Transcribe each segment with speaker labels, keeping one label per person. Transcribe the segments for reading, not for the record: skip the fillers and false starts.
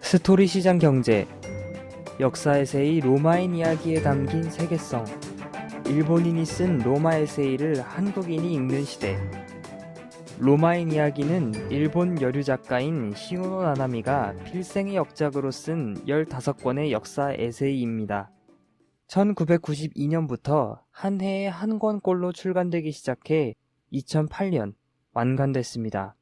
Speaker 1: 스토리 시장 경제, 역사 에세이 로마인 이야기에 담긴 세계성, 일본인이 쓴 로마 에세이를 한국인이 읽는 시대. 로마인 이야기는 일본 여류 작가인 시오노 나나미가 필생의 역작으로 쓴 15권의 역사 에세이입니다. 1992년부터 한 해에 한 권꼴로 출간되기 시작해 2008년 완간됐습니다.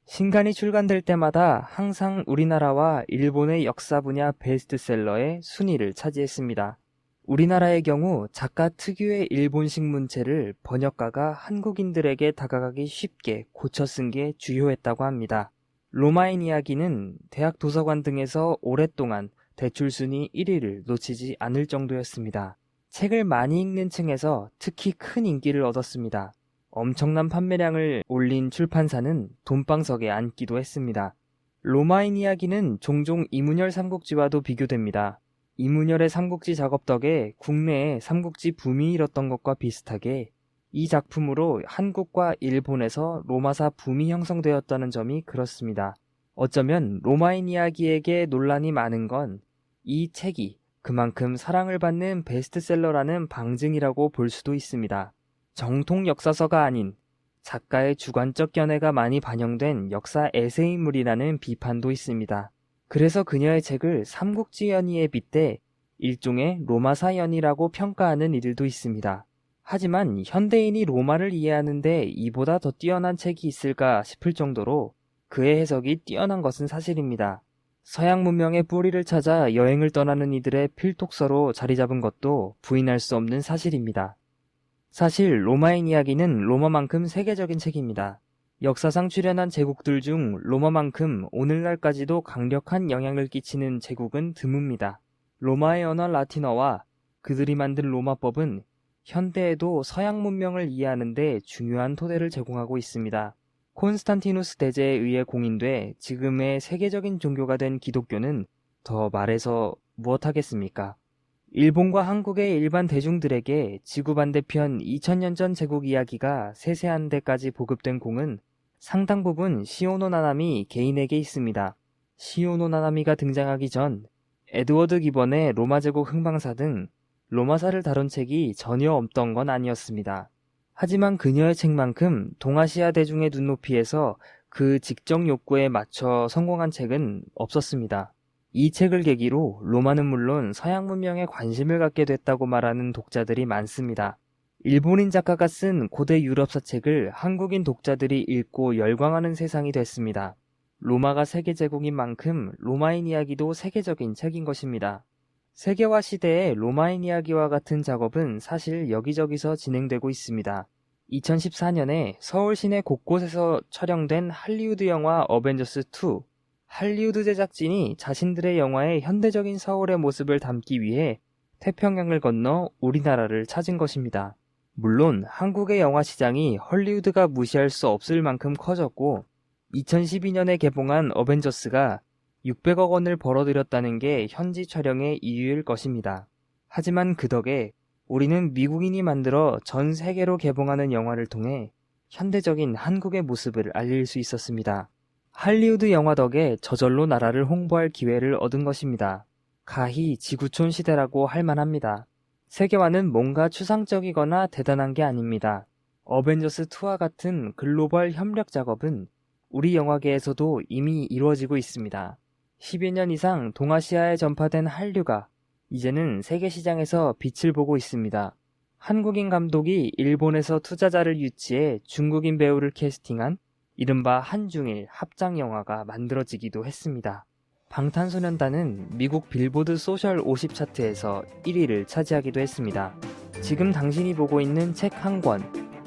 Speaker 1: 신간이 출간될 때마다 항상 우리나라와 일본의 역사 분야 베스트셀러의 순위를 차지했습니다. 우리나라의 경우 작가 특유의 일본식 문체를 번역가가 한국인들에게 다가가기 쉽게 고쳐 쓴 게 주요했다고 합니다. 로마인 이야기는 대학 도서관 등에서 오랫동안 대출 순위 1위를 놓치지 않을 정도였습니다. 책을 많이 읽는 층에서 특히 큰 인기를 얻었습니다. 엄청난 판매량을 올린 출판사는 돈방석에 앉기도 했습니다. 로마인 이야기는 종종 이문열 삼국지와도 비교됩니다. 이문열의 삼국지 작업 덕에 국내에 삼국지 붐이 일었던 것과 비슷하게 이 작품으로 한국과 일본에서 로마사 붐이 형성되었다는 점이 그렇습니다. 어쩌면 로마인 이야기에게 논란이 많은 건 이 책이 그만큼 사랑을 받는 베스트셀러라는 방증이라고 볼 수도 있습니다. 정통 역사서가 아닌 작가의 주관적 견해가 많이 반영된 역사 에세이물이라는 비판도 있습니다. 그래서 그녀의 책을 삼국지 연의에 빗대 일종의 로마사 연의라고 평가하는 이들도 있습니다. 하지만 현대인이 로마를 이해하는데 이보다 더 뛰어난 책이 있을까 싶을 정도로 그의 해석이 뛰어난 것은 사실입니다. 서양 문명의 뿌리를 찾아 여행을 떠나는 이들의 필독서로 자리 잡은 것도 부인할 수 없는 사실입니다. 사실 로마인 이야기는 로마만큼 세계적인 책입니다. 역사상 출연한 제국들 중 로마만큼 오늘날까지도 강력한 영향을 끼치는 제국은 드뭅니다. 로마의 언어 라틴어와 그들이 만든 로마법은 현대에도 서양 문명을 이해하는 데 중요한 토대를 제공하고 있습니다. 콘스탄티누스 대제에 의해 공인돼 지금의 세계적인 종교가 된 기독교는 더 말해서 무엇하겠습니까? 일본과 한국의 일반 대중들에게 지구 반대편 2000년 전 제국 이야기가 세세한 데까지 보급된 공은 상당 부분 시오노 나나미 개인에게 있습니다. 시오노 나나미가 등장하기 전 에드워드 기번의 로마 제국 흥방사 등 로마사를 다룬 책이 전혀 없던 건 아니었습니다. 하지만 그녀의 책만큼 동아시아 대중의 눈높이에서 그 직접 욕구에 맞춰 성공한 책은 없었습니다. 이 책을 계기로 로마는 물론 서양 문명에 관심을 갖게 됐다고 말하는 독자들이 많습니다. 일본인 작가가 쓴 고대 유럽사 책을 한국인 독자들이 읽고 열광하는 세상이 됐습니다. 로마가 세계제국인 만큼 로마인 이야기도 세계적인 책인 것입니다. 세계화 시대의 로마인 이야기와 같은 작업은 사실 여기저기서 진행되고 있습니다. 2014년에 서울 시내 곳곳에서 촬영된 할리우드 영화 어벤져스 2, 할리우드 제작진이 자신들의 영화의 현대적인 서울의 모습을 담기 위해 태평양을 건너 우리나라를 찾은 것입니다. 물론 한국의 영화 시장이 헐리우드가 무시할 수 없을 만큼 커졌고 2012년에 개봉한 어벤져스가 600억 원을 벌어들였다는 게 현지 촬영의 이유일 것입니다. 하지만 그 덕에 우리는 미국인이 만들어 전 세계로 개봉하는 영화를 통해 현대적인 한국의 모습을 알릴 수 있었습니다. 할리우드 영화 덕에 저절로 나라를 홍보할 기회를 얻은 것입니다. 가히 지구촌 시대라고 할 만합니다. 세계화는 뭔가 추상적이거나 대단한 게 아닙니다. 어벤져스2와 같은 글로벌 협력 작업은 우리 영화계에서도 이미 이루어지고 있습니다. 10여 년 이상 동아시아에 전파된 한류가 이제는 세계 시장에서 빛을 보고 있습니다. 한국인 감독이 일본에서 투자자를 유치해 중국인 배우를 캐스팅한 이른바 한중일 합작 영화가 만들어지기도 했습니다. 방탄소년단은 미국 빌보드 소셜 50 차트에서 1위를 차지하기도 했습니다. 지금 당신이 보고 있는 책 한 권,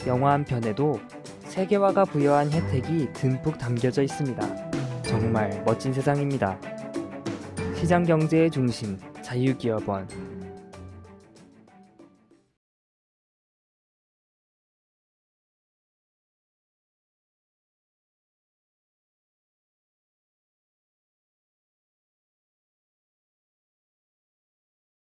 Speaker 1: 영화 한 편에도 세계화가 부여한 혜택이 듬뿍 담겨져 있습니다. 정말 멋진 세상입니다. 시장 경제의 중심, 자유기업원.